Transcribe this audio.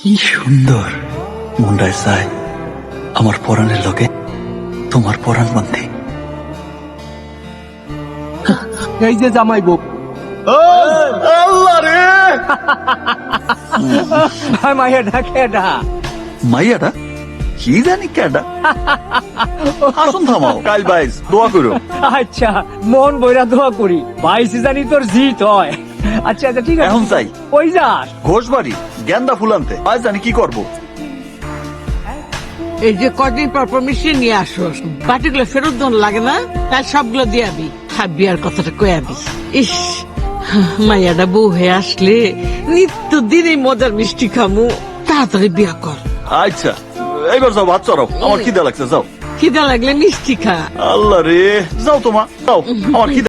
কি সুন্দর মনটায় চায় আমার পরাণের লোকে তোমার পরাণ বান্ধে। এই যে জামাই বউ আল্লাহ রে মাইয়াটা কেডা? মাইয়াটা কি জানি কেডা। আসুন থামাও, কাল বাইস দোয়া করো। আচ্ছা মন বইরা দোয়া করি, বাইসি জানি তোর জিত হয়। আচ্ছা আচ্ছা ঠিক আছে, এখন চাই ওই যাস। ঘোষবাড়ি গেন্দা ফুল আনতে, আজ জানি কি করবো। এই যে কদিন পর মিশিয়ে নিয়ে আসোস, বাটিগুলো ফেরত দন লাগে না, তাই সবগুলো দিয়াবি। খাবি আর কথাটা কয়াবি। ইস, মাইয়াটা বউ হয়ে আসলে নিত্য দিনে মজার মিষ্টি খামু। তাড়াতাড়ি বিয়া কর। আচ্ছা এইবার যাও, ভাত চড়াও, আমার খিদে লাগছে, যাও। খিদা লাগলে মিষ্টি খা। আল্লাহ রে, যাও তোমা, যাও, আমার খিদে